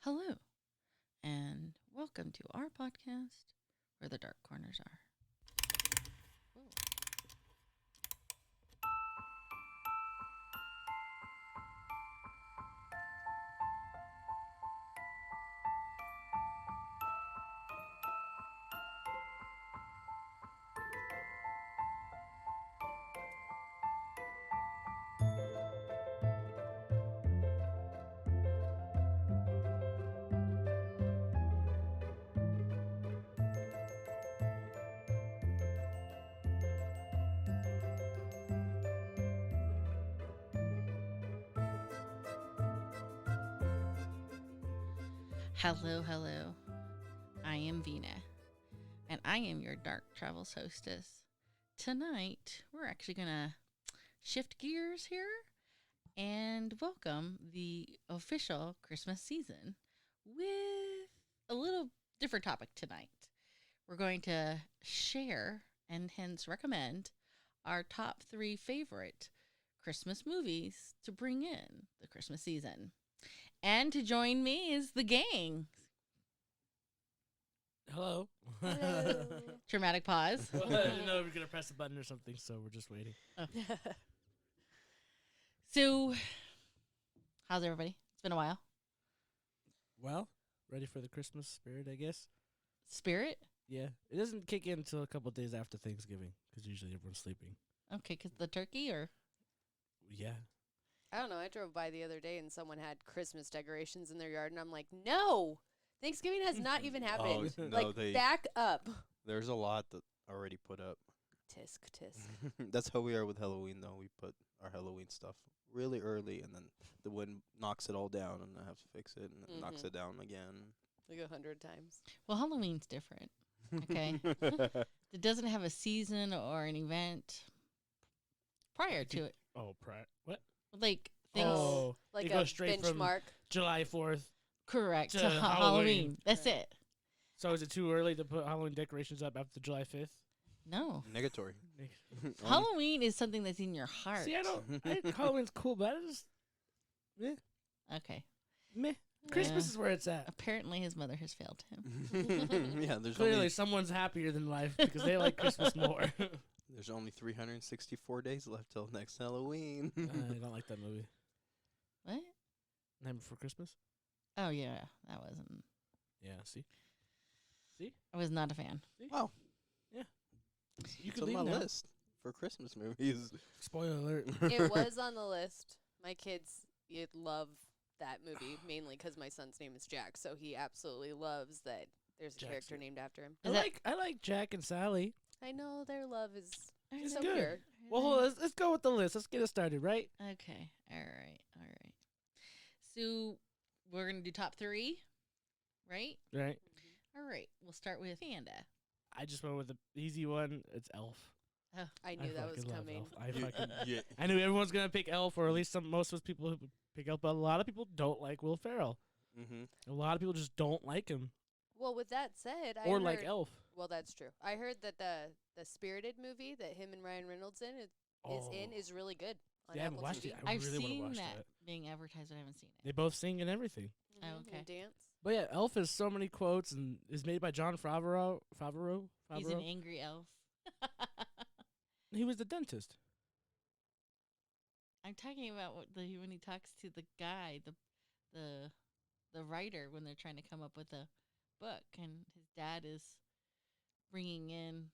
Hello, and welcome to our podcast where the dark corners are. Whoa. Hello, hello. I am Vina, and I am your Dark Travels hostess. Tonight, we're actually going to shift gears here and welcome the official Christmas season with a little different topic tonight. We're going to share and hence recommend our top 3 favorite Christmas movies to bring in the Christmas season. And to join me is the gang. Hello. Hello. Dramatic pause. I didn't know we were going to press a button or something, so we're just waiting. So, how's everybody? It's been a while. Well, ready for the Christmas spirit, I guess? Spirit? Yeah. It doesn't kick in until a couple days after Thanksgiving, because usually everyone's sleeping. Okay, because the turkey or? Yeah. I don't know. I drove by the other day and someone had Christmas decorations in their yard, and I'm like, no, Thanksgiving has not even happened. no, Back up. There's a lot that already put up. Tisk, tisk. That's how we are with Halloween, though. We put our Halloween stuff really early, and then the wind knocks it all down, and I have to fix it, and it knocks it down again. Like 100 times. Well, Halloween's different. Okay. It doesn't have a season or an event prior to it. Oh, what? Like things. Oh, Like it a goes straight from benchmark. July 4th. Correct. to To Halloween. Halloween. That's Right. it. So is it too early to put Halloween decorations up after July 5th? No. Negatory. Halloween is something that's in your heart. See, I think Halloween's cool, but I just... Okay. Meh. Christmas Yeah. is where it's at. Apparently, his mother has failed him. Yeah, there's Clearly, someone's happier than life because they like Christmas more. there's only 364 days left till next Halloween. I don't like that movie. What? Nightmare Before Christmas? Oh, yeah. That wasn't. Yeah, see? I was not a fan. Wow. Yeah. You It's could on leave my now. list for Christmas movies. Spoiler alert. It was on the list. My kids love that movie, mainly because my son's name is Jack, so he absolutely loves that there's a character Jackson. named after him. I like Jack and Sally. I know their love is It's so good. pure. Well, hold on, let's go with the list. Let's get it started, right? Okay. All right. So we're going to do top 3, right? Right. All right. We'll start with Panda. I just went with the easy one. It's Elf. I knew that was fucking love coming. Elf. Yeah. I knew everyone's gonna pick Elf, or at least most of us people who pick Elf. But a lot of people don't like Will Ferrell. Mm-hmm. A lot of people just don't like him, Well, with that said, I or heard, like Elf. Well, that's true. I heard that the Spirited movie that him and Ryan Reynolds is really good. On See, I haven't Apple watched TV. it. I I've really want to seen watch that that. being advertised, but I haven't seen it. They both sing and everything. Oh, Mhm, okay. and dance. But yeah, Elf has so many quotes and is made by John Favreau. He's an angry elf. He was the dentist. I'm talking about when he talks to the guy, the writer, when they're trying to come up with a book, and his dad is bringing in.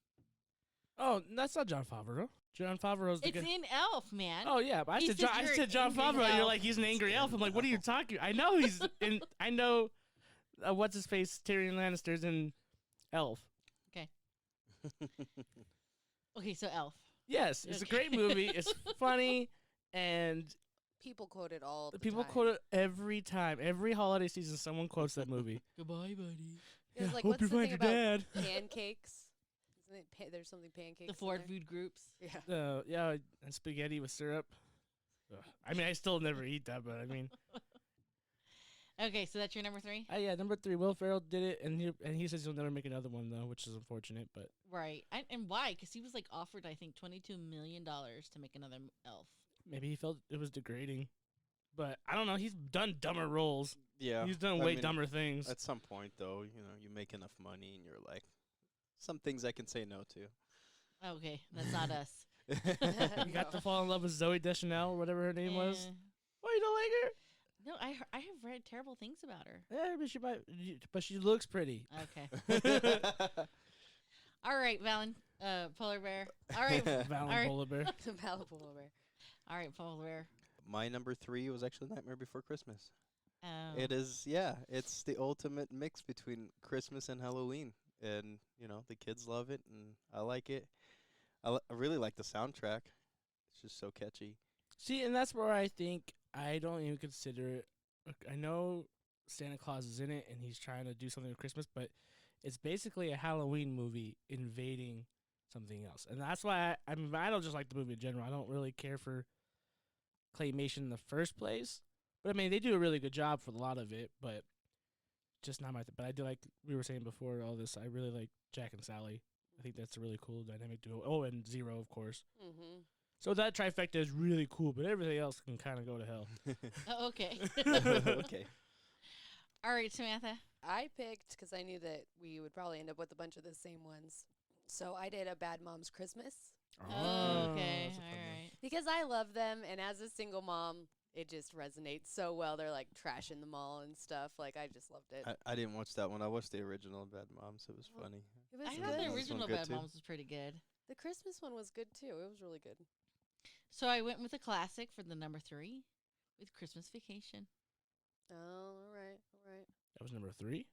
Oh, that's not John Favreau. John Favreau's the It's guy. in Elf, man. Oh yeah, but He said I you're said an John angry Favreau. And you're elf. like he's an angry elf. I'm like, what are you talking? I know he's in. I know what's his face. Tyrion Lannister's in Elf. Okay, so Elf. Yes, it's a Okay. great movie. It's funny, and People quote it all the people time. quote it every time. Every holiday season, someone quotes that movie. Goodbye, buddy. It was like, hope what's you the thing find your about dad. pancakes? Isn't it there's something pancakes. The in Ford there? food groups. Yeah. Yeah, and spaghetti with syrup. Ugh. I mean, I still never eat that, but I mean, Okay, so that's your number 3? yeah. Number 3, Will Ferrell did it, and he says he'll never make another one though, which is unfortunate. But Right. And why? Because he was like offered, I think, $22 million to make another Elf. maybe he felt it was degrading. but I don't know. He's done dumber roles. Yeah. He's done I way mean, dumber things. At some point, though, you make enough money and you're like, some things I can say no to. Okay, that's not us. You got to fall in love with Zoe Deschanel, or whatever her name was. Why you don't like her? No, I have read terrible things about her. Yeah, but she looks pretty. Okay. All right, polar bear. All right, Valen Polar Bear. Valuable over. all right, polar bear. My number 3 was actually Nightmare Before Christmas. Oh. It is, it's the ultimate mix between Christmas and Halloween. And, the kids love it, and I like it. I really like the soundtrack. It's just so catchy. See, and that's where I think I don't even consider it. Look, I know Santa Claus is in it, and he's trying to do something with Christmas, but it's basically a Halloween movie invading something else. And that's why I don't just like the movie in general. I don't really care for claymation in the first place. But, I mean, they do a really good job for a lot of it, but just not my But I do like, we were saying before all this, I really like Jack and Sally. I think that's a really cool dynamic duo. Oh, and Zero, of course. Mm-hmm. So that trifecta is really cool, but everything else can kind of go to hell. Oh, okay. Okay. All right, Samantha. I picked because I knew that we would probably end up with a bunch of the same ones. So I did A Bad Mom's Christmas Oh, okay. that's a All fun one. right. because I love them, and as a single mom, it just resonates so well. They're like trashing the mall and stuff. Like I just loved it. I didn't watch that one. I watched the original Bad Moms. It was Well, funny. It was I good. thought the This one original good Bad too? Moms was pretty good. The Christmas one was good too. It was really good. So I went with a classic for the number 3 with Christmas Vacation. Oh, all right, all right. That was number 3?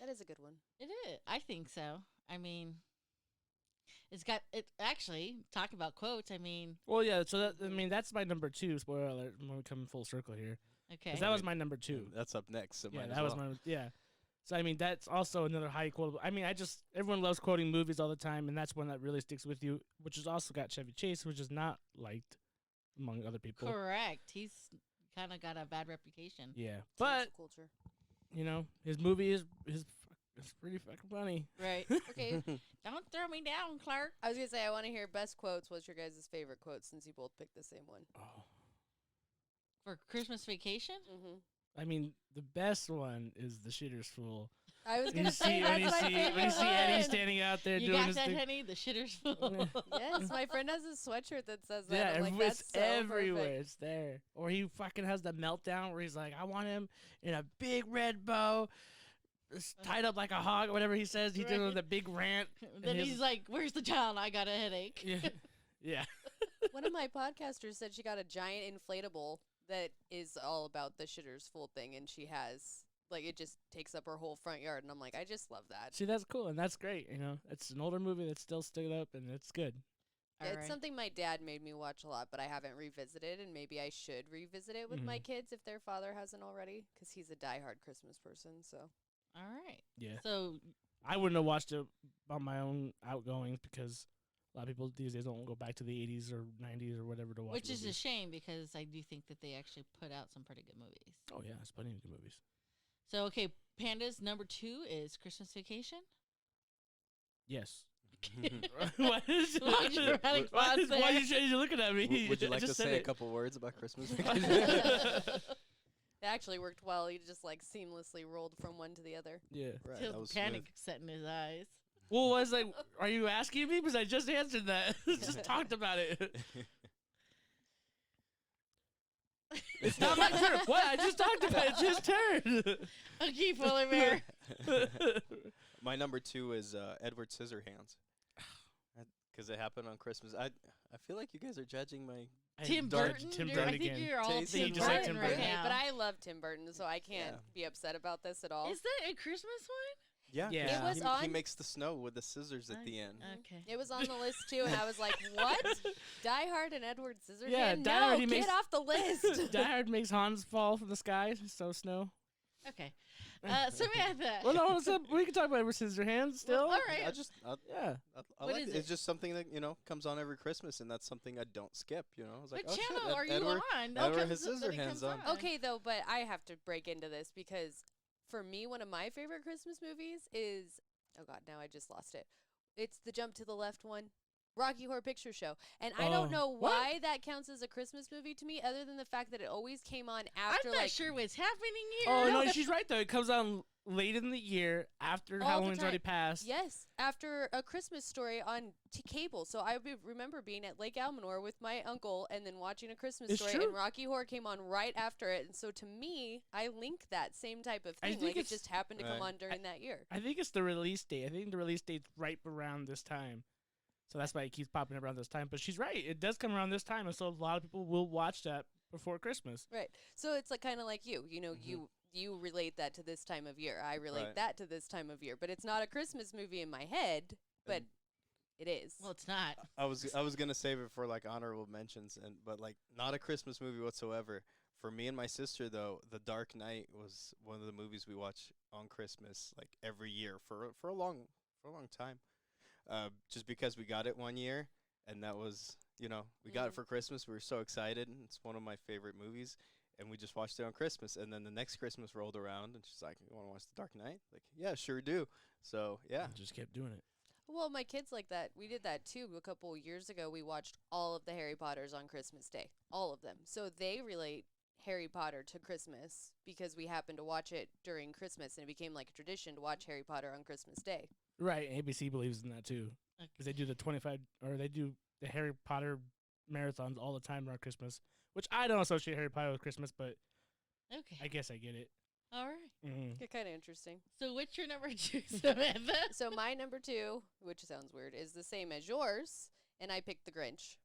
That is a good one. It is. I think so. I mean, it's got it. Actually, talk about quotes. I mean, Well, yeah, so that's my number 2. Spoiler alert, when we come full circle here. okay. 'Cause that was my number 2. And that's up next. So Yeah, might as that was well. my, yeah. So, I mean, that's also another high quotable. I mean, everyone loves quoting movies all the time, and that's one that really sticks with you, which has also got Chevy Chase, which is not liked among other people. Correct. He's kind of got a bad reputation. Yeah. But, Cancel culture. his movie is it's pretty fucking funny. Right. Okay. Don't throw me down, Clark. I was gonna say I want to hear best quotes. What's your guys' favorite quote since you both picked the same one? Oh. For Christmas Vacation? Mm-hmm. I mean, the best one is the shitter's fool. I was When gonna you say see that's when you my see favorite when you see Eddie one. standing out there You doing got his that, thing. honey? The shitter's full. Yes, my friend has a sweatshirt that says that. Yeah, I'm like, it's that's so everywhere. perfect. It's there. Or he fucking has the meltdown where he's like, I want him in a big red bow, tied up like a hog, or whatever he says. He did Right. the big rant. Then his- he's like, "Where's the town? I got a headache." Yeah. Yeah. One of my podcasters said she got a giant inflatable that is all about the shitter's full thing, and she has it just takes up her whole front yard, and I'm like, I just love that. See, that's cool, and that's great. It's an older movie that's still stood up, and it's good. Yeah, All it's right. something my dad made me watch a lot, but I haven't revisited, and maybe I should revisit it with my kids if their father hasn't already, because he's a diehard Christmas person. So All right. Yeah. So I wouldn't have watched it on my own outgoings because a lot of people these days don't go back to the 80s or 90s or whatever to watch which is a movies. shame because I do think that they actually put out some pretty good movies. Oh, yeah, it's plenty of good movies. So, okay, Panda's number 2 is Christmas Vacation. Yes. What is Long dramatic why pause there. are you looking at me? Would you I like to just said say a it. couple words about Christmas? it actually worked well. He just seamlessly rolled from one to the other. Yeah. Right, Till that was panic set in his eyes. Well, I was like, are you asking me? Because I just answered that. Just talked about it. It's not my turn. What? I just talked about it. It's his turn. Okay, Polar Bear. My number 2 is Edward Scissorhands. Because it happened on Christmas. I feel like you guys are judging my... Tim Darn Burton. Tim I Burton think again. you're all Taste. Tim You just like Burton Tim right Burton. Okay, now. but I love Tim Burton, so I can't Yeah. be upset about this at all. Is that a Christmas one? Yeah. Yeah. It was he on- makes the snow with the scissors at the end. Okay. It was on the list too, and I was like, "What? Die Hard and Edward Scissorhands? Yeah, Die no, Hard, he get makes- off the list." Die Hard makes Hans fall from the sky, so snow. Okay. Samantha. Well, no, we can talk about Edward Scissorhands still. Well, all right. Yeah. I What like is it. it? It's just something that comes on every Christmas, and that's something I don't skip. I was like, What oh, shit, channel are you Edward, on? Edward has comes- that it Scissorhands comes on. Okay, though, but I have to break into this because for me, one of my favorite Christmas movies is, oh God, now I just lost it. It's the Jump to the Left one Rocky Horror Picture Show. And I don't know what? why that counts as a Christmas movie to me, other than the fact that it always came on after, I'm not like, sure what's happening here. Oh, No, no, she's right, though. It comes on late in the year after all the Halloween's already time. passed. Yes, after A Christmas Story on cable. So I remember being at Lake Almanor with my uncle and then watching A Christmas It's Story, true. and Rocky Horror came on right after it. And so to me, I link that same type of I thing. think Like, it it's- just happened to come Right. on during that year. I think it's the release date. I think the release date's right around this time. So that's why it keeps popping up around this time. But she's right. It does come around this time. And so a lot of people will watch that before Christmas. Right. So it's like kind of like you. You know, Mhm. you relate that to this time of year. I relate Right. that to this time of year. But it's not a Christmas movie in my head, but And it is. Well, it's not. I was gonna save it for like honorable mentions, but like not a Christmas movie whatsoever. For me and my sister though, The Dark Knight was one of the movies we watch on Christmas like every year for a long time. Just because we got it one year, and that was we got it Mhm. for Christmas. We were so excited, and it's one of my favorite movies. And we just watched it on Christmas, and then the next Christmas rolled around, and she's like, "You want to watch The Dark Knight?" Like, yeah, sure do. So yeah, And just kept doing it. Well, my kids like that. We did that too a couple years ago. We watched all of the Harry Potters on Christmas Day, all of them. So they relate Harry Potter to Christmas because we happened to watch it during Christmas, and it became like a tradition to watch Harry Potter on Christmas Day. Right. ABC believes in that, too. Because they do they do the Harry Potter marathons all the time around Christmas. Which I don't associate Harry Potter with Christmas, but Okay. I guess I get it. All right. Mm-hmm. Kind of interesting. So what's your number 2, Samantha? So my number 2, which sounds weird, is the same as yours, and I picked The Grinch.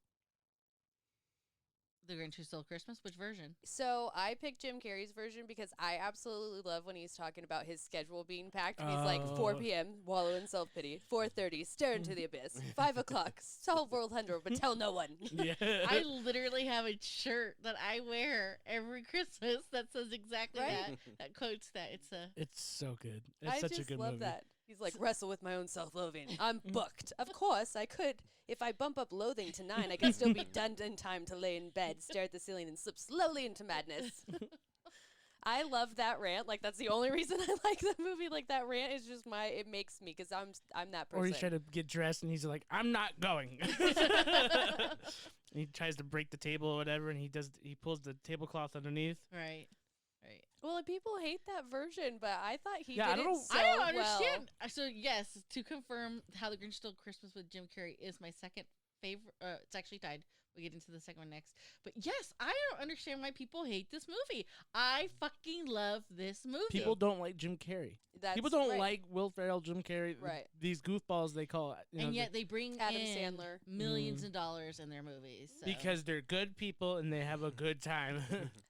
The Grinch Who Stole Christmas. Which version? So I picked Jim Carrey's version because I absolutely love when he's talking about his schedule being packed. And he's like, 4 Oh. p.m., wallow in self-pity. 4:30, stare into the abyss. 5 o'clock, solve world hunger, but tell no one. Yeah. I literally have a shirt that I wear every Christmas that says exactly Right? that quotes that. It's a It's so good. It's I such just a good love movie. that. He's like, wrestle with my own self-loathing. I'm booked. Of course, I could. If I bump up loathing to 9, I can still be done in time to lay in bed, stare at the ceiling, and slip slowly into madness. I love that rant. Like, that's the only reason I like the movie. Like, that rant is just it makes me, because I'm that person. Or he's trying to get dressed and he's like, I'm not going. He tries to break the table or whatever, and he pulls the tablecloth underneath. right. Well, and people hate that version, but I thought he Yeah, I did don't it know- so I don't well. understand. So yes, to confirm, How the Grinch Stole Christmas with Jim Carrey is my second favorite. It's actually tied. We'll get into the second one next. But yes, I don't understand why people hate this movie. I fucking love this movie. People don't like Jim Carrey. That's People don't right. like Will Ferrell, Jim Carrey, Right. these goofballs they call it. and yet they bring Adam in Sandler. millions of dollars in their movies. So. because they're good people and they have a good time.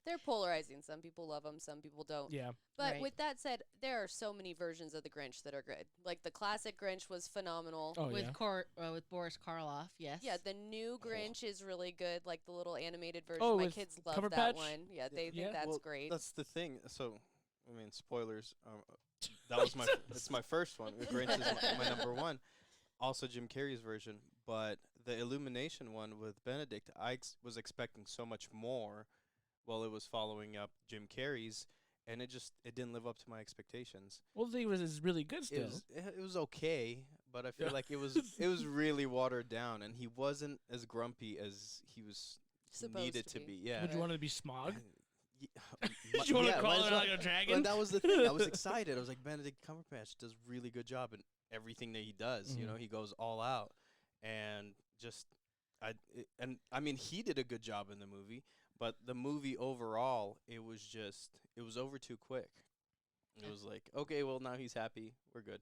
They're polarizing. Some people love them, some people don't. Yeah. But Right. with that said, there are so many versions of the Grinch that are good. Like the classic Grinch was phenomenal. Oh with yeah. With Boris Karloff, yes. Yeah, the new Grinch is really good, like the little animated version. Oh, My with kids love Cover that Patch? one. Yeah, they Yeah. think that's Well, great. That's the thing. So, I mean, spoilers. That was my. It's my first one. The Grinch is my number 1. Also, Jim Carrey's version, but the Illumination one with Benedict, I was expecting so much more. While it was following up Jim Carrey's, and it didn't live up to my expectations. Well, the thing was, it's really good still. It was okay, but I feel like it was really watered down, and he wasn't as grumpy as he was Supposed needed to to be. be. Yeah. Would you want it to be Smog? Did you want to call it like a dragon? That was the thing. I was excited. I was like, Benedict Cumberbatch does a really good job in everything that he does. You know, he goes all out, and I mean, he did a good job in the movie, but the movie overall, it was over too quick. It was like, okay, well now he's happy, we're good.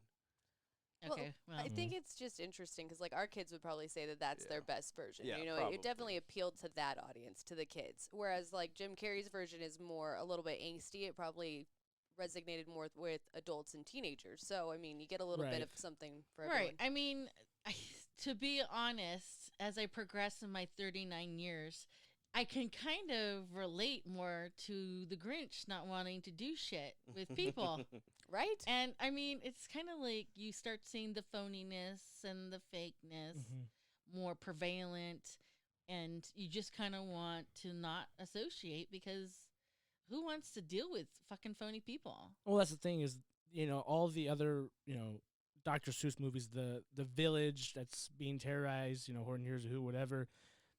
Okay. Well, I think it's just interesting because, like, our kids would probably say that that's their Yeah. best version. Yeah, You know, probably. it definitely appealed to that audience, to the kids. Whereas, like, Jim Carrey's version is more a little bit angsty. It probably resonated more with adults and teenagers. So, I mean, you get a little bit Right. of something for everyone. right. I mean, to be honest, as I progress in my 39 years, I can kind of relate more to the Grinch not wanting to do shit with people. Right? And I mean, it's kind of like you start seeing the phoniness and the fakeness more prevalent, and you just kind of want to not associate because who wants to deal with fucking phony people? Well, that's the thing is, all the other, Dr. Seuss movies, the village that's being terrorized, Horton Hears a Who, whatever,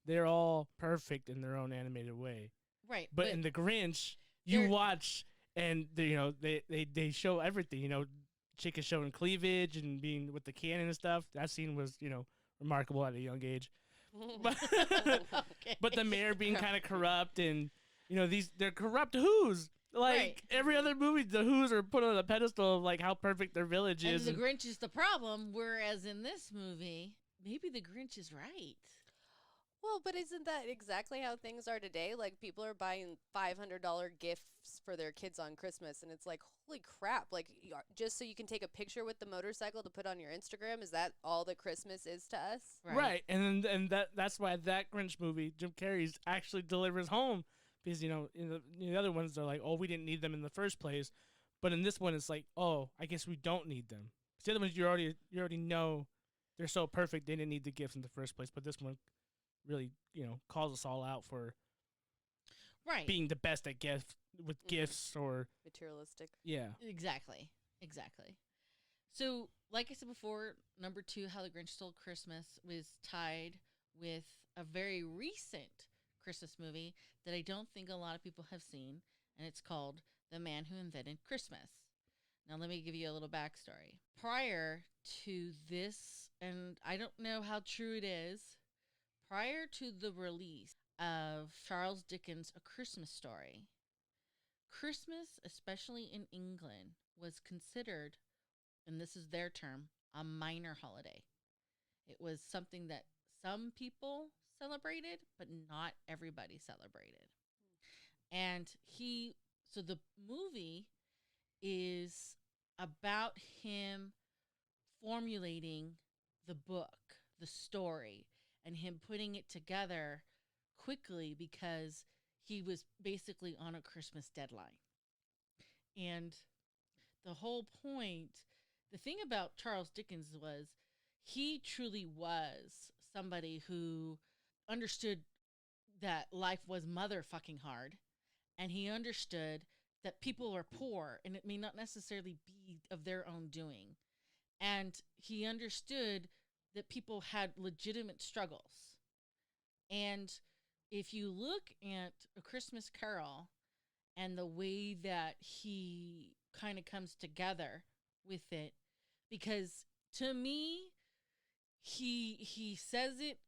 they're all perfect in their own animated way. Right. But in the Grinch, you they're- watch and they show everything. Chick is showing cleavage and being with the cannon and stuff. That scene was remarkable at a young age. But Okay. but the mayor being kind of corrupt and they're corrupt Who's. Like Right. every other movie, the Who's are put on a pedestal of like how perfect their village And is. the Grinch is the problem, whereas in this movie, maybe the Grinch is right. Well, but isn't that exactly how things are today? Like, people are buying $500 gifts for their kids on Christmas, and it's like, holy crap. Like, just so you can take a picture with the motorcycle to put on your Instagram, is that all that Christmas is to us? Right. And that's why that Grinch movie, Jim Carrey's, actually delivers home. Because, in the other ones, they're like, oh, we didn't need them in the first place. But in this one, it's like, oh, I guess we don't need them. 'Cause the other ones, you already know they're so perfect, they didn't need the gifts in the first place. But this one really, calls us all out for Right. being the best at gifts or Materialistic. yeah. Exactly. So, like I said before, number 2, How the Grinch Stole Christmas, was tied with a very recent Christmas movie that I don't think a lot of people have seen, and it's called The Man Who Invented Christmas. Now, let me give you a little backstory. Prior to this, and I don't know how true it is, prior to the release of Charles Dickens' A Christmas Story, Christmas, especially in England, was considered, and this is their term, a minor holiday. It was something that some people celebrated, but not everybody celebrated. And so the movie is about him formulating the book, the story, and him putting it together quickly because he was basically on a Christmas deadline. And the whole point, the thing about Charles Dickens was he truly was somebody who understood that life was motherfucking hard, and he understood that people are poor and it may not necessarily be of their own doing. And he understood that people had legitimate struggles. And if you look at A Christmas Carol and the way that he kind of comes together with it, because to me, he says it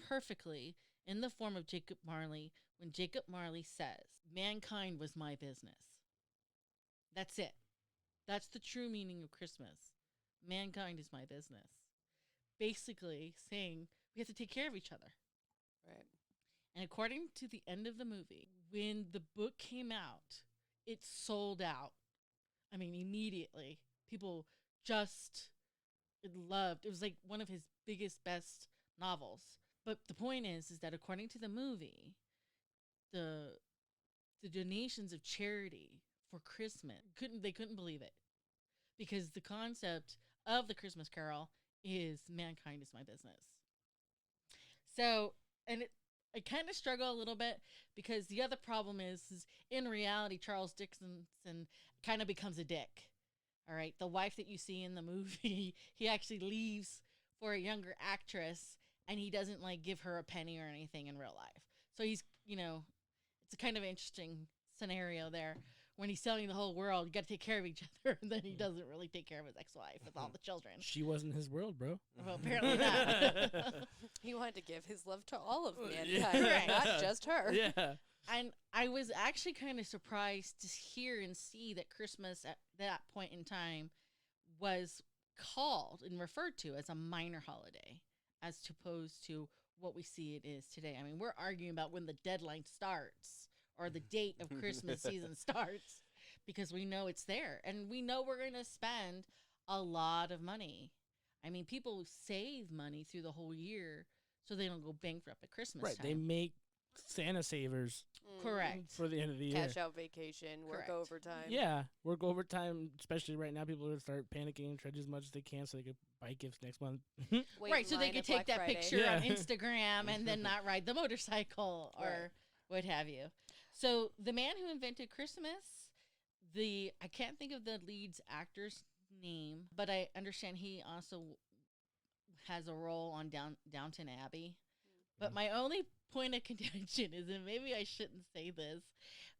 perfectly in the form of Jacob Marley when Jacob Marley says, "Mankind was my business." That's it. That's the true meaning of Christmas. Mankind is my business. Basically saying we have to take care of each other. Right. And according to the end of the movie, when the book came out, it sold out. I mean, immediately. People just loved. It was like one of his biggest, best novels. But the point is that according to the movie, the donations of charity for Christmas they couldn't believe it, because the concept of the Christmas Carol is mankind is my business. So, and I kind of struggle a little bit because the other problem is in reality, Charles Dickens kind of becomes a dick. All right. The wife that you see in the movie, he actually leaves for a younger actress, and he doesn't like give her a penny or anything in real life. So he's, it's a kind of interesting scenario there. When he's telling the whole world, you got to take care of each other, and then he doesn't really take care of his ex-wife with all the children. She wasn't his world, bro. Well, apparently not. He wanted to give his love to all of mankind, Yeah. not just her. Yeah. And I was actually kind of surprised to hear and see that Christmas at that point in time was called and referred to as a minor holiday, as opposed to what we see it is today. I mean, we're arguing about when the deadline starts or the date of Christmas season starts, because we know it's there and we know we're going to spend a lot of money. I mean, people save money through the whole year so they don't go bankrupt at Christmas Right. time. They make Santa savers Correct. for the end of the year. Cash out vacation, work Correct. overtime. Yeah, work overtime, especially right now. People are going to start panicking and try as much as they can so they can buy gifts next month. Wait Right, in so they line could at take Black that Friday. picture Yeah. on Instagram and then not ride the motorcycle or Right. what have you. So the man who invented Christmas, I can't think of the lead's actor's name, but I understand he also has a role on Downton Abbey. But my only point of contention is, and maybe I shouldn't say this,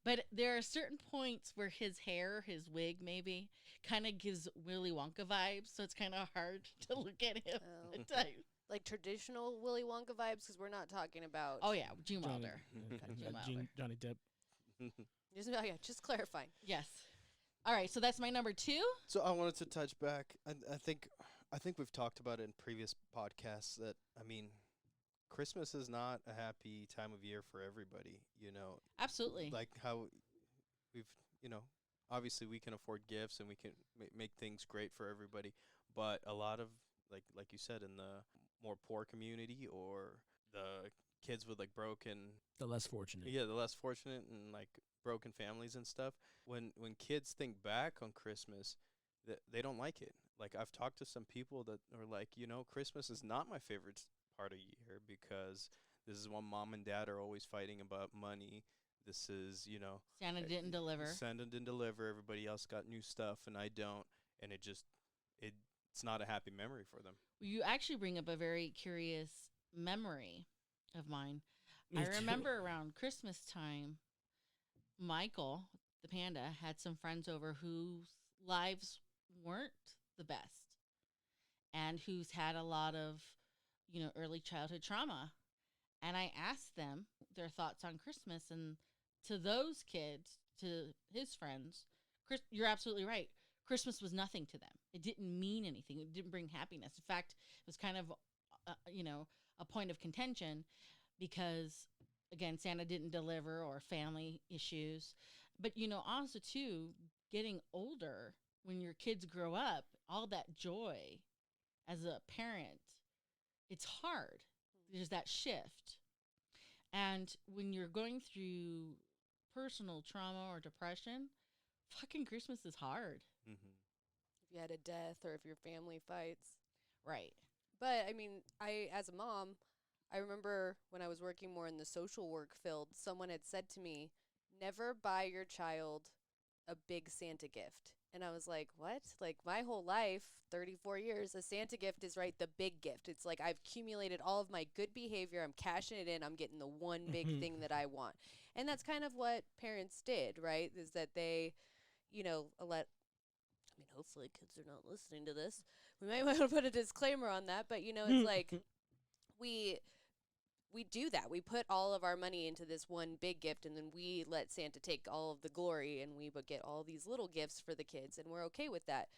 but there are certain points where his hair, his wig maybe, kind of gives Willy Wonka vibes. So it's kind of hard to look at him Oh. at times. Like traditional Willy Wonka vibes, because we're not talking about. Oh, yeah, Gene Johnny, Wilder. Gene Wilder. Johnny Depp. Just clarifying. Yes. All right, so that's my number 2. So I wanted to touch back. I think we've talked about it in previous podcasts that, I mean, Christmas is not a happy time of year for everybody, you know. Absolutely. Like how we've, you know, obviously we can afford gifts and we can make things great for everybody, but a lot of, like you said, in the more poor community or the kids with like broken, The less fortunate. yeah, the less fortunate and like broken families and stuff, when kids think back on Christmas, they don't like it. Like I've talked to some people that are like, you know, Christmas is not my favorite part of year because this is when mom and dad are always fighting about money. This is, you know, Santa didn't deliver. Santa didn't deliver. Everybody else got new stuff and I don't, and it's not a happy memory for them. You actually bring up a very curious memory of mine. Me I too. remember around Christmas time, Michael, the panda, had some friends over whose lives weren't the best and who's had a lot of, early childhood trauma. And I asked them their thoughts on Christmas, and to those kids, to his friends, you're absolutely right. Christmas was nothing to them. It didn't mean anything. It didn't bring happiness. In fact, it was kind of, a point of contention because, again, Santa didn't deliver or family issues. But, also, too, getting older, when your kids grow up, all that joy as a parent, it's hard. There's that shift. And when you're going through personal trauma or depression, fucking Christmas is hard. Mm-hmm. If you had a death or if your family fights. Right. But, I mean, as a mom, I remember when I was working more in the social work field, someone had said to me, never buy your child a big Santa gift. And I was like, what? Like, my whole life, 34 years, a Santa gift is, right, the big gift. It's like I've accumulated all of my good behavior. I'm cashing it in. I'm getting the one big thing that I want. And that's kind of what parents did, right, is that they, hopefully kids are not listening to this. We might want to put a disclaimer on that. But, it's like we do that. We put all of our money into this one big gift, and then we let Santa take all of the glory, and we would get all these little gifts for the kids, and we're okay with that.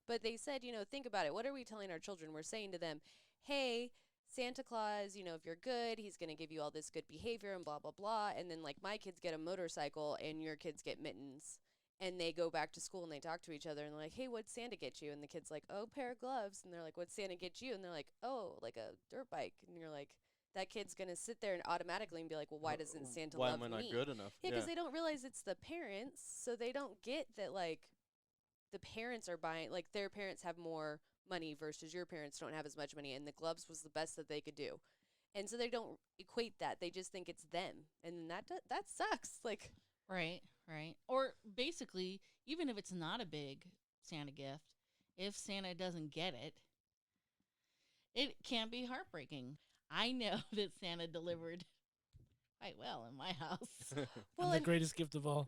But they said, think about it. What are we telling our children? We're saying to them, hey, Santa Claus, if you're good, he's going to give you all this good behavior and blah, blah, blah. And then, like, my kids get a motorcycle, and your kids get mittens. And they go back to school, and they talk to each other, and they're like, hey, what'd Santa get you? And the kid's like, oh, pair of gloves. And they're like, what'd Santa get you? And they're like, oh, like a dirt bike. And you're like, that kid's going to sit there and automatically and be like, well, why doesn't Santa love me? Why am I not good enough? Yeah, because they don't realize it's the parents, so they don't get that, like, the parents are buying, like, their parents have more money versus your parents don't have as much money, and the gloves was the best that they could do. And so they don't equate that. They just think it's them. And that sucks. Like, Right. Or basically, even if it's not a big Santa gift, if Santa doesn't get it, it can be heartbreaking. I know that Santa delivered quite well in my house. well, I'm the and greatest gift of all.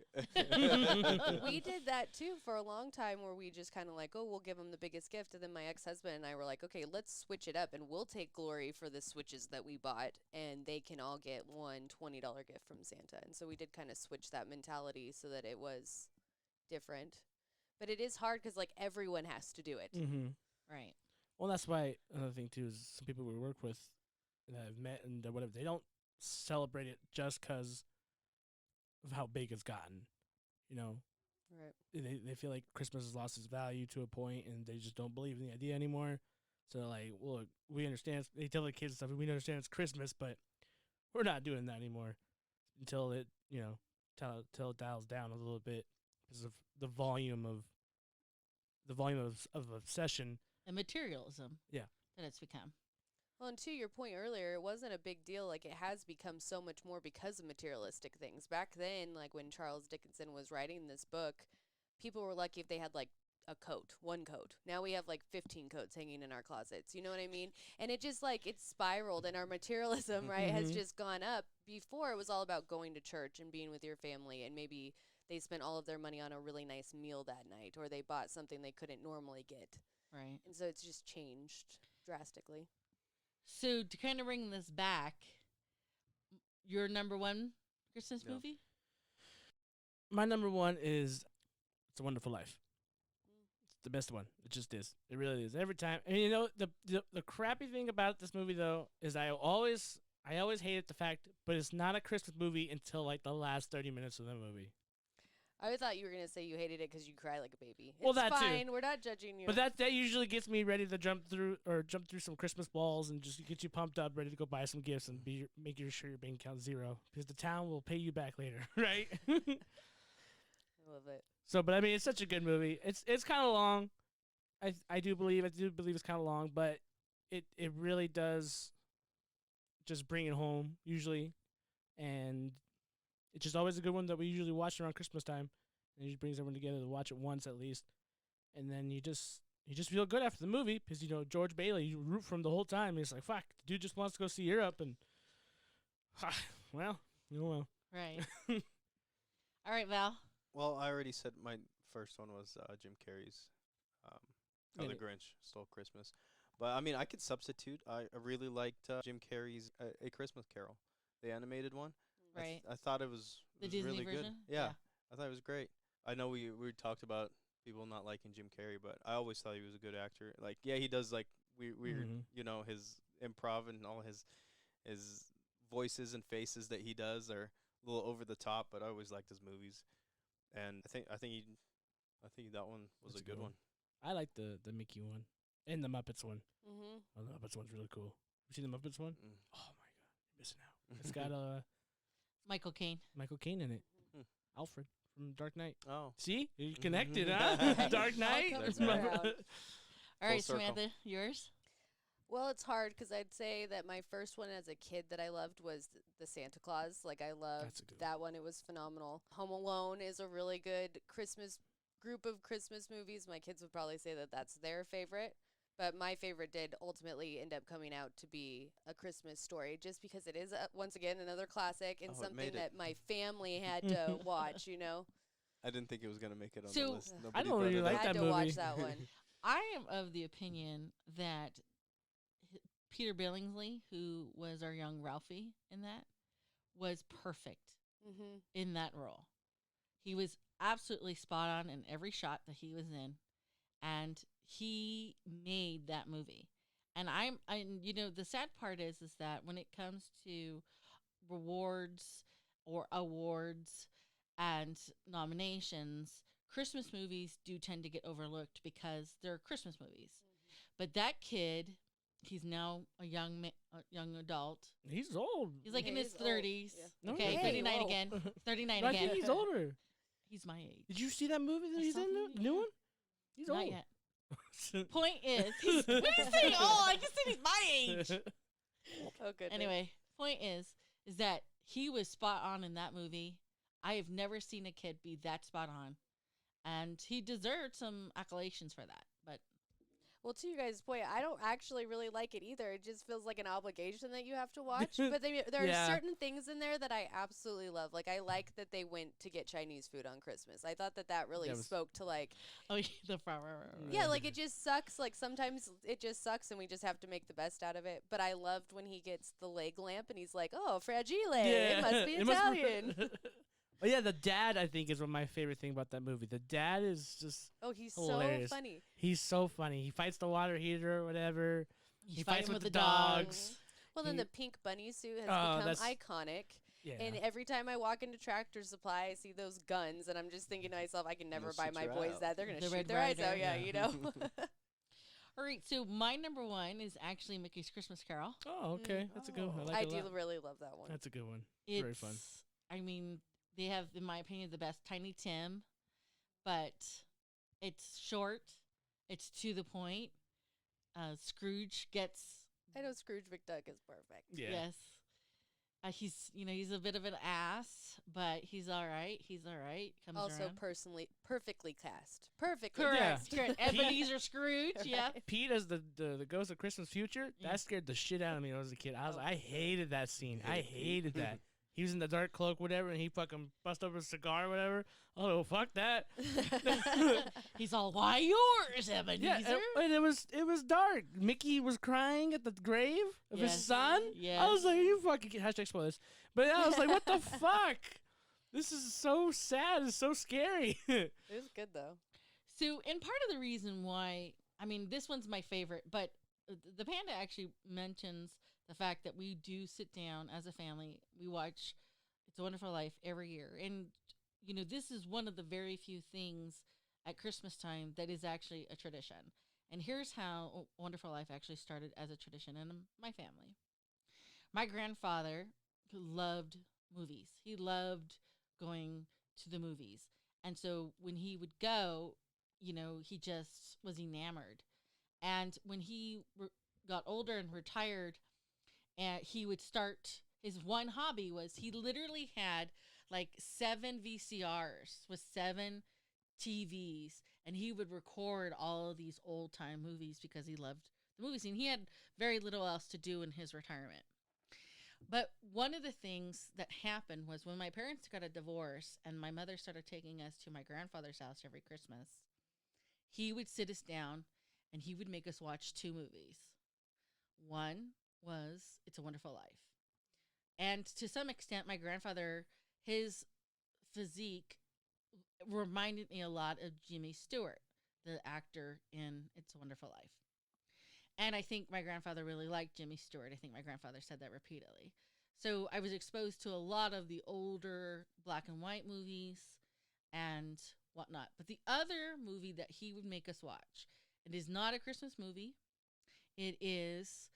we did that too for a long time, where we just kind of like, oh, we'll give him the biggest gift. And then my ex-husband and I were like, okay, let's switch it up, and we'll take glory for the Switches that we bought, and they can all get one $20 gift from Santa. And so we did kind of switch that mentality so that it was different. But it is hard because, like, everyone has to do it. Mm-hmm. Right. Well, that's why another thing too is some people we work with that I've met and whatever, they don't celebrate it just because of how big it's gotten. Right. They feel like Christmas has lost its value to a point, and they just don't believe in the idea anymore. So like, well, we understand. They tell the kids stuff. We understand it's Christmas, but we're not doing that anymore until it till it dials down a little bit because of the volume of obsession. And materialism. Yeah. That it's become. Well, and to your point earlier, it wasn't a big deal. Like, it has become so much more because of materialistic things. Back then, like, when Charles Dickinson was writing this book, people were lucky if they had, like, a coat, one coat. Now we have like 15 coats hanging in our closets. You know what I mean? And it just like it's spiraled, and our materialism, right, has just gone up. Before it was all about going to church and being with your family, and maybe they spent all of their money on a really nice meal that night, or they bought something they couldn't normally get. Right. And so it's just changed drastically. So to kind of bring this back, your number one Christmas No. movie? My number one is It's a Wonderful Life. It's the best one. It just is. It really is. Every time. And you know, the crappy thing about this movie though is I always hated the fact, but it's not a Christmas movie until like the last 30 minutes of the movie. I thought you were gonna say you hated it because you cry like a baby. Well, It's that too. fine. We're not judging you. But that usually gets me ready to jump through some Christmas balls and just get you pumped up, ready to go buy some gifts and make sure your bank account's zero because the town will pay you back later, right? I love it. So, but I mean, it's such a good movie. It's kind of long. I do believe it's kind of long, but it really does just bring it home usually, and it's just always a good one that we usually watch around Christmas time. And it just brings everyone together to watch it once at least, and then you just feel good after the movie because you know George Bailey, you root for him the whole time. And it's like fuck, the dude just wants to go see Europe, and well, Right. All right, Val. Well, I already said my first one was Jim Carrey's The Really? Grinch Stole Christmas. But, I mean, I could substitute. I really liked Jim Carrey's A Christmas Carol, the animated one. Right. I thought it was, The Disney really version? good. Yeah, I thought it was great. I know we talked about people not liking Jim Carrey, but I always thought he was a good actor. Like, yeah, he does, like, weird, you know, his improv and all his voices and faces that he does are a little over the top, but I always liked his movies. And I think that one was That's a good one. I like the Mickey one and the Muppets one. Mm-hmm. Oh, the Muppets one's really cool. You seen the Muppets one? Mm. Oh my god, you're missing out. It's got Michael Caine. Michael Caine in it. Hmm. Alfred from Dark Knight. Oh. See, you connected, huh? Dark Knight. All comes around. All right, circle. Samantha, yours? Well, it's hard because I'd say that my first one as a kid that I loved was the Santa Claus. Like, I loved That's a good that one. It was phenomenal. Home Alone is a really good Christmas group of Christmas movies. My kids would probably say that that's their favorite. But my favorite did ultimately end up coming out to be A Christmas Story, just because it is, once again, another classic and Oh, it something made it. that my family had to watch, you know? I didn't think it was going to make it on So, the list. I Nobody don't brought really it like up. had that to watch movie. that one. I am of the opinion that Peter Billingsley, who was our young Ralphie in that, was perfect Mm-hmm. in that role. He was absolutely spot on in every shot that he was in, and he made that movie. And you know, the sad part is that when it comes to rewards or awards and nominations, Christmas movies do tend to get overlooked because they're Christmas movies. But that kid, he's now a young adult. He's old. He's like in Yeah, his he's old. 30s. Yeah. No, Okay, he's 39 old. again. 39 I again. think he's older. He's my age. Did you see that movie that I he's saw in? the The new movie, one? He's Not old. yet. Point is, when you say old, I just said he's my age. Oh, goodness. Anyway, point is that he was spot on in that movie. I have never seen a kid be that spot on, and he deserved some accolations for that. But Well, to you guys' point, I don't actually really like it either. It just feels like an obligation that you have to watch. But there Yeah. are certain things in there that I absolutely love. Like, I like that they went to get Chinese food on Christmas. I thought that really That was- spoke to, like, oh, the yeah, like, it just sucks. Like, sometimes it just sucks and we just have to make the best out of it. But I loved when he gets the leg lamp and he's like, oh, fragile. It must be Italian. Oh yeah, the dad I think is one of my favorite thing about that movie. The dad is just Oh, he's hilarious. so funny. He's so funny. He fights the water heater or whatever. he's fights fighting with with the the dogs. dogs. Well, then He- the pink bunny suit has Oh, become that's- iconic. Yeah. And every time I walk into Tractor Supply, I see those guns, and I'm just thinking to myself, I can never Gonna buy shoot my your eye boys out. that. They're going to The shoot Red their eyes out, Ryder. yeah, Yeah. you know? All right, so my number one is actually Mickey's Christmas Carol. Oh, okay. That's a good one. I like I it a do lot. really love that one. That's a good one. It's Very fun. I mean, they have, in my opinion, the best Tiny Tim, but it's short. It's to the point. Scrooge gets I know Scrooge McDuck is perfect. Yeah. yes, He's a bit of an ass, but he's all right. He's all right. Comes Also, around. perfectly cast. Perfectly Correct. cast. Correct. Ebenezer Scrooge. Yeah. Pete as the ghost of Christmas Future, that scared the shit out of me when I was a kid. I hated that scene. I hated that. He was in the dark cloak, whatever, and he fucking bust open a cigar, or whatever. Oh, fuck that. He's all, why yours, Ebenezer? Yeah, and it was dark. Mickey was crying at the grave of his Yes. son. Yes. I was like, you fucking hashtag spoilers. But I was like, what the fuck? This is so sad. It's so scary. It was good though. So, and part of the reason why, I mean, this one's my favorite, but the Panda actually mentions the fact that we do sit down as a family. We watch It's a Wonderful Life every year. And, this is one of the very few things at Christmas time that is actually a tradition. And here's how Wonderful Life actually started as a tradition in my family. My grandfather loved movies. He loved going to the movies. And so when he would go, he just was enamored. And when he got older and retired, he would start, his one hobby was he literally had like 7 VCRs with 7 TVs, and he would record all of these old time movies because he loved the movie scene. He had very little else to do in his retirement. But one of the things that happened was when my parents got a divorce and my mother started taking us to my grandfather's house every Christmas, he would sit us down and he would make us watch 2 movies. One was It's a Wonderful Life. And to some extent, my grandfather, his physique reminded me a lot of Jimmy Stewart, the actor in It's a Wonderful Life. And I think my grandfather really liked Jimmy Stewart. I think my grandfather said that repeatedly. So I was exposed to a lot of the older black and white movies and whatnot. But the other movie that he would make us watch, it is not a Christmas movie. It is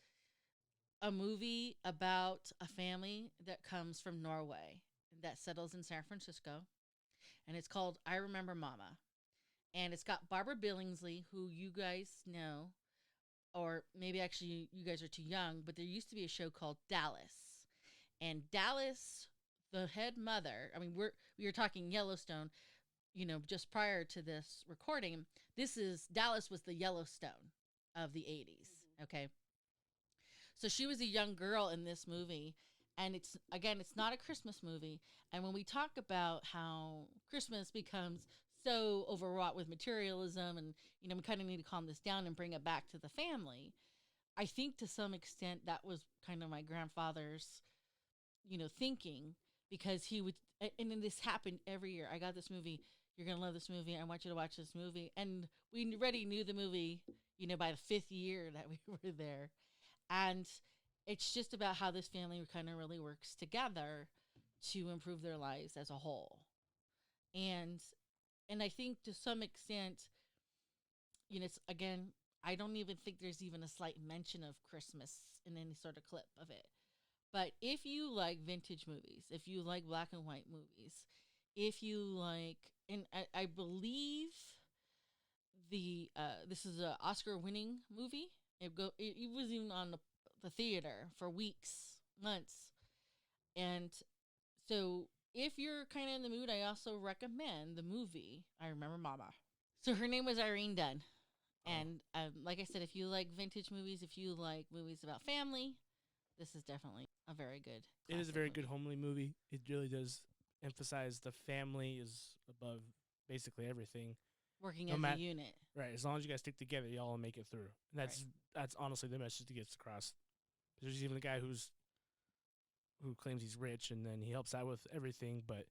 a movie about a family that comes from Norway that settles in San Francisco. And it's called I Remember Mama. And it's got Barbara Billingsley, who you guys know, or maybe actually you guys are too young, but there used to be a show called Dallas. And Dallas, the head mother, I mean, we were talking Yellowstone, just prior to this recording. Dallas was the Yellowstone of the 80s, okay? So she was a young girl in this movie, and it's not a Christmas movie. And when we talk about how Christmas becomes so overwrought with materialism and, we kind of need to calm this down and bring it back to the family, I think to some extent that was kind of my grandfather's, thinking, because he would, and then this happened every year. I got this movie. You're going to love this movie. I want you to watch this movie. And we already knew the movie, by the 5th year that we were there. And it's just about how this family kind of really works together to improve their lives as a whole. And I think to some extent, it's, again, I don't even think there's even a slight mention of Christmas in any sort of clip of it. But if you like vintage movies, if you like black and white movies, if you like, and I believe this is an Oscar-winning movie. It was even on the theater for weeks, months. And so if you're kind of in the mood, I also recommend the movie I Remember Mama. So her name was Irene Dunn. And like I said, if you like vintage movies, if you like movies about family, this is definitely a very good It is a very movie. good homely movie. It really does emphasize the family is above basically everything. Working No as a unit. Right. As long as you guys stick together, y'all will make it through. And that's honestly the message that gets across. There's even a guy who claims he's rich and then he helps out with everything, but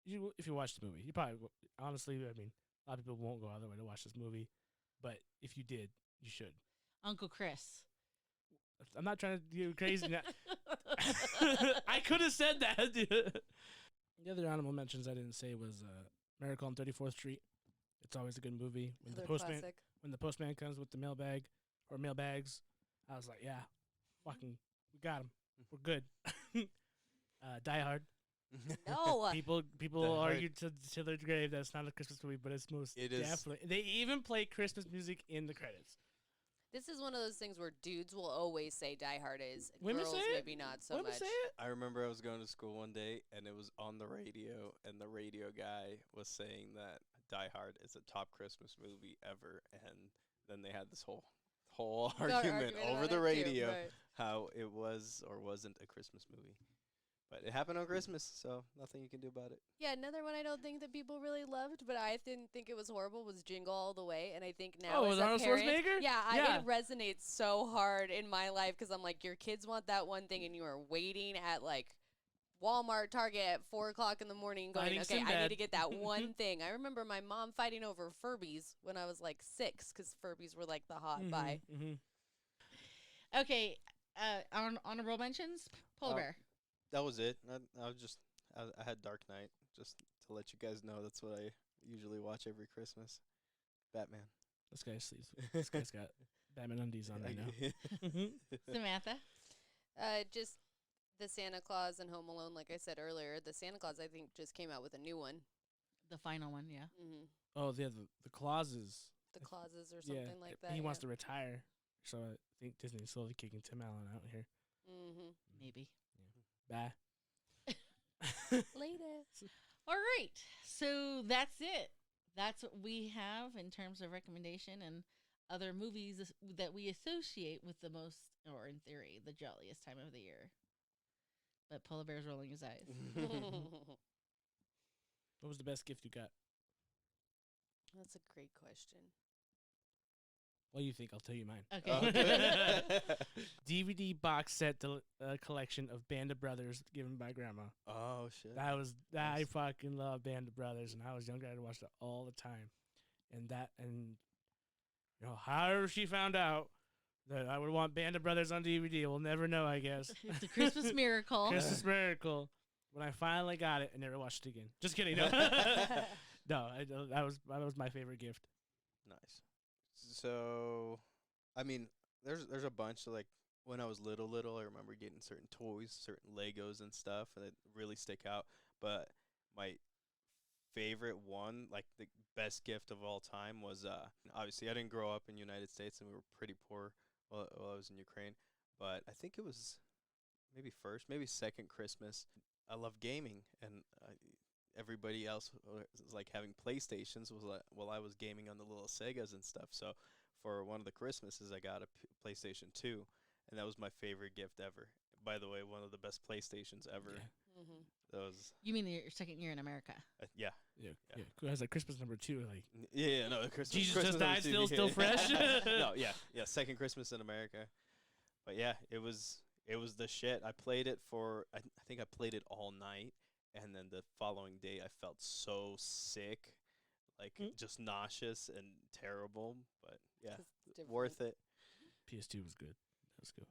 if you watch the movie, you probably honestly, I mean, a lot of people won't go out of their way to watch this movie, but if you did, you should. Uncle Chris. I'm not trying to do crazy now. I could have said that. The other honorable mentions I didn't say was Miracle on 34th Street. It's always a good movie. When the postman comes with the mailbag or mailbags, I was like, yeah, fucking, we got him. We're good. Die Hard. No. People argue to their grave that it's not a Christmas movie, but it's most definitely. They even play Christmas music in the credits. This is one of those things where dudes will always say Die Hard is. Women Girls say it? maybe not so Women much. say it? I remember I was going to school one day and it was on the radio, and the radio guy was saying that Die Hard is a top Christmas movie ever, and then they had this whole argument over about the it too, radio right. how it was or wasn't a Christmas movie. But it happened on Christmas, so nothing you can do about it. Yeah, another one I don't think that people really loved, but I didn't think it was horrible, was Jingle All the Way. And I think now Oh, as with a Arnold parent, Schwarzenegger? yeah, Yeah. it resonates so hard in my life because I'm like, your kids want that one thing, and you are waiting at like Walmart, Target at 4 o'clock in the morning going, Fighting okay, I need Sinbad. to get that one thing. I remember my mom fighting over Furbies when I was like 6 because Furbies were like the hot buy. Okay, honorable mentions. Polar Oh. bear. That was it. I had Dark Knight, just to let you guys know that's what I usually watch every Christmas. Batman. This guy sleeps. This guy's got Batman undies on right now. Samantha. Just the Santa Claus and Home Alone, like I said earlier. The Santa Claus, I think, just came out with a new one. The final one, yeah. Mm-hmm. Oh, the clauses. The Clauses or something like that. He wants to retire, so I think Disney's slowly kicking Tim Allen out here. Mm-hmm. Maybe. Bye. Later. All right. So that's it. That's what we have in terms of recommendation and other movies that we associate with the most, or in theory, the jolliest time of the year. But Polar Bear's rolling his eyes. What was the best gift you got? That's a great question. What do you think? I'll tell you mine. Okay. DVD box set collection of Band of Brothers given by Grandma. Oh shit. I Nice. fucking love Band of Brothers, and I was younger. I'd watch that all the time, and however she found out that I would want Band of Brothers on DVD, we'll never know. I guess It's a Christmas miracle. Christmas miracle. When I finally got it, I never watched it again. Just kidding. No, no, that was my favorite gift. Nice. So, I mean, there's a bunch. Like when I was little, I remember getting certain toys, certain Legos and stuff, and it really stick out. But my favorite one, like the best gift of all time, was obviously I didn't grow up in the United States, and we were pretty poor while I was in Ukraine. But I think it was maybe second Christmas. I love gaming, and everybody else was like having PlayStations while I was gaming on the little Segas and stuff. So for one of the Christmases, I got a PlayStation 2, and that was my favorite gift ever. By the way, one of the best PlayStations ever. Yeah. Mm-hmm. That was You mean your second year in America? yeah. Yeah. Who has like Christmas number 2? Like No, Christmas. Jesus Christmas just died, number two, still fresh. No, yeah, second Christmas in America. But yeah, it was the shit. I played it for I think I played it all night, and then the following day I felt so sick, like just nauseous and terrible. But yeah, worth it. PS2 was good. That was good.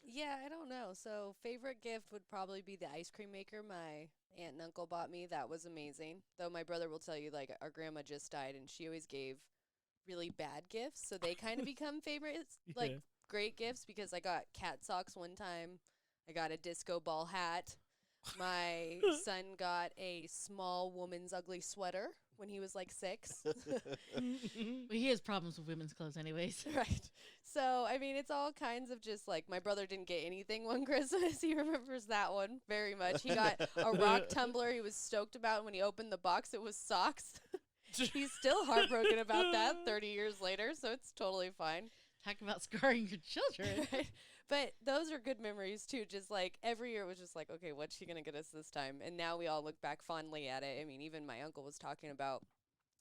Yeah, I don't know. So favorite gift would probably be the ice cream maker my aunt and uncle bought me. That was amazing. Though my brother will tell you, like, our grandma just died, and she always gave really bad gifts. So they kind of become favorites, like Yeah. great gifts, because I got cat socks one time. I got a disco ball hat. My son got a small woman's ugly sweater when he was like 6. Well, he has problems with women's clothes, anyways. Right. So, I mean, it's all kinds of just like my brother didn't get anything one Christmas. He remembers that one very much. He got a rock tumbler he was stoked about. When he opened the box, it was socks. He's still heartbroken about that 30 years later, so it's totally fine. Talk about scarring your children. Right? But those are good memories, too. Just like every year it was just like, okay, what's she going to get us this time? And now we all look back fondly at it. I mean, even my uncle was talking about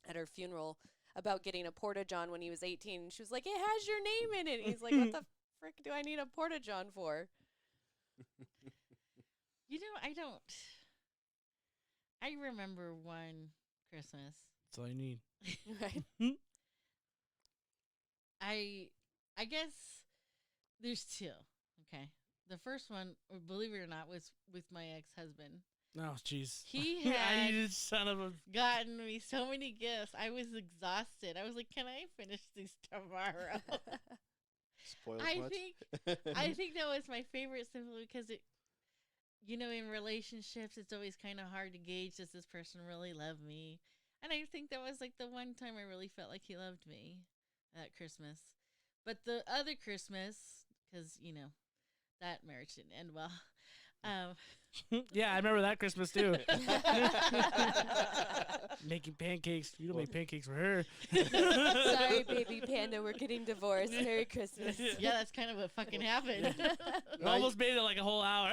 at her funeral about getting a porta-john when he was 18. And she was like, it has your name in it. And he's like, what the frick do I need a porta-john for? You know, I remember one Christmas. That's all you need. Right? I guess there's two. Okay. The first one, believe it or not, was with my ex-husband. Oh, jeez. He I had needed son of a. gotten me so many gifts. I was exhausted. I was like, can I finish these tomorrow? Spoiled I much? think that was my favorite simply because it, you know, in relationships, it's always kind of hard to gauge, does this person really love me? And I think that was like the one time I really felt like he loved me at Christmas. But the other Christmas, because, that marriage didn't end well. Yeah, I remember that Christmas too. Making pancakes. You don't make pancakes for her. Sorry, baby Panda, we're getting divorced. Merry Christmas. Yeah, that's kind of what fucking happened. We almost made it like a whole hour.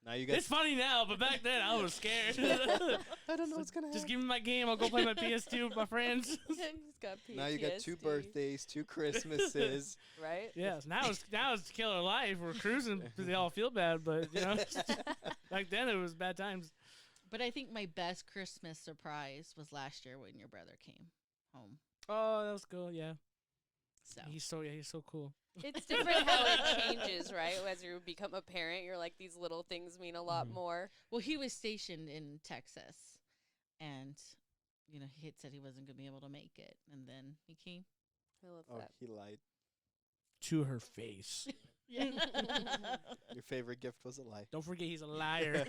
Now you got. It's funny now, but back then I was scared. I don't know what's gonna happen. Just give me my game. I'll go play my PS2 with my friends. He's got Now you got 2 PTSD. birthdays, 2 Christmases. Right? Yes, now it's killer life. We're cruising because they all feel bad, but back then it was bad times. But I think my best Christmas surprise was last year when your brother came home. Oh, that was cool. Yeah, So he's so cool. It's different how it changes, right? As you become a parent, you're like, these little things mean a lot more. well, he was stationed in Texas, and he had said he wasn't going to be able to make it, and then he came. I love Oh, that. he lied. To her face. Yeah. Your favorite gift was a lie. Don't forget he's a liar.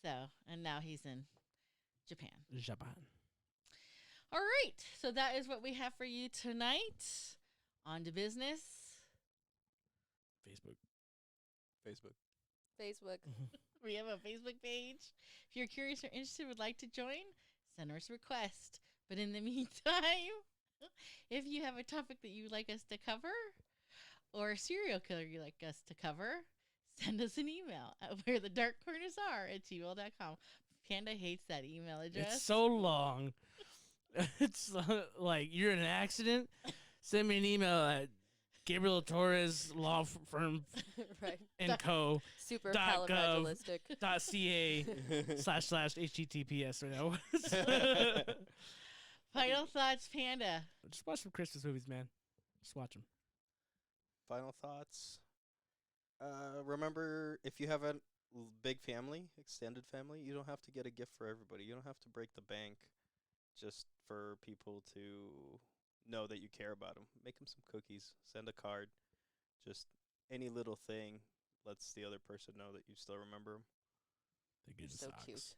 So, and now he's in Japan. Japan. All right. So that is what we have for you tonight. On to business. Facebook. Facebook. We have a Facebook page. If you're curious or interested, would like to join, send us a request. But in the meantime, if you have a topic that you would like us to cover or a serial killer you'd like us to cover, send us an email at wherethedarkcorners@gmail.com. Panda hates that email address. It's so long. It's like you're in an accident. Send me an email at Gabriel Torres Law Firm Right. and Co. Super .gov. califragilistic. .ca//https right now. Final thoughts, Panda. Just watch some Christmas movies, man. Just watch them. Final thoughts. Remember, if you have a big family, extended family, you don't have to get a gift for everybody. You don't have to break the bank just for people to know that you care about them. Make them some cookies. Send a card. Just any little thing lets the other person know that you still remember them. They're good So socks. cute.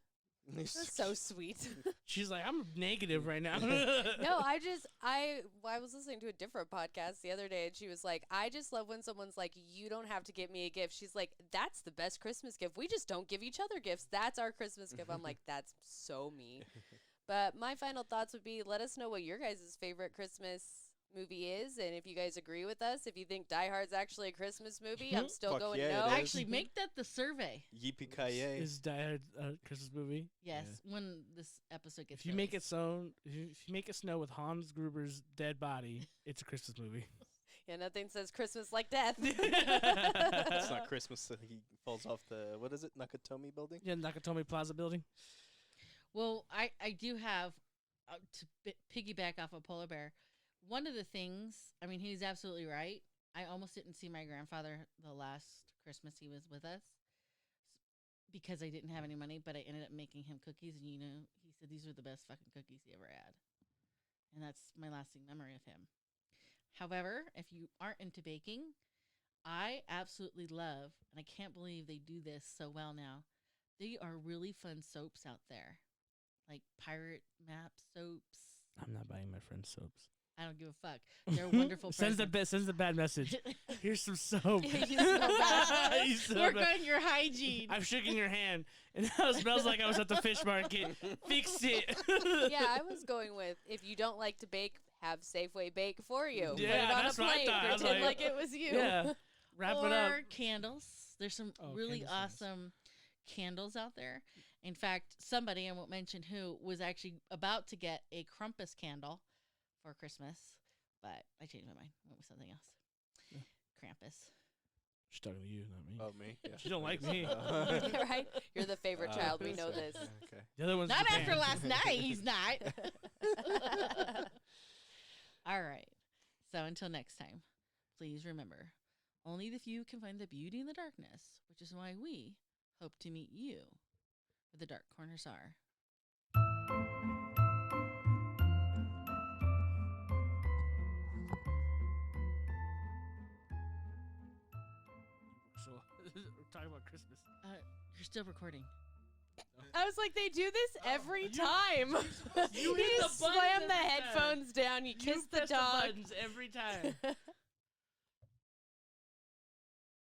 That's so sweet. She's like, I'm negative right now. No, I was listening to a different podcast the other day, and she was like, I just love when someone's like, you don't have to get me a gift. She's like, that's the best Christmas gift. We just don't give each other gifts. That's our Christmas gift. I'm like, that's so me. But my final thoughts would be, let us know what your guys' favorite Christmas movie is, and if you guys agree with us, if you think Die Hard's actually a Christmas movie, I'm still Fuck going yeah, no. it is. Actually, make that the survey. Yippee-ki-yay. Is Die Hard a Christmas movie? Yes, Yeah. when this episode gets If you make released. if you make it snow with Hans Gruber's dead body, it's a Christmas movie. Yeah, nothing says Christmas like death. It's not Christmas, so he falls off the, what is it, Nakatomi building? Yeah, Nakatomi Plaza building. Well, I do have, to piggyback off of Polar Bear, one of the things, I mean, he's absolutely right. I almost didn't see my grandfather the last Christmas he was with us because I didn't have any money, but I ended up making him cookies, and he said these were the best fucking cookies he ever had. And that's my lasting memory of him. However, if you aren't into baking, I absolutely love, and I can't believe they do this so well now, they are really fun soaps out there. Like Pirate Map soaps. I'm not buying my friend's soaps. I don't give a fuck. They're wonderful. Sends the bad message. Here's some soap. You smell bad. You smell Work bad. on your hygiene. I'm shaking your hand, and now it smells like I was at the fish market. Fix it. Yeah, I was going with, if you don't like to bake, have Safeway bake for you. Yeah, Put it on that's a what I plate. thought. I was Pretend like- like it was you. Yeah. Wrap or it up. candles. There's some Oh, really candles are nice. awesome candles out there. In fact, somebody, I won't mention who, was actually about to get a Krampus candle for Christmas, but I changed my mind. Went with something else. Yeah. Krampus. She's talking to you, not me. Oh, me? Yeah. She don't like me. Right? You're the favorite child. We know this. Okay. The other one's Not Japan. after last night. He's not. All right. So until next time, please remember, only the few can find the beauty in the darkness, which is why we hope to meet you where the dark corners are. So we're talking about Christmas. You're still recording. Oh, I was like, they do this every time. You You hit the just buttons slam the every time. headphones down. You kiss the press dog. buttons every time.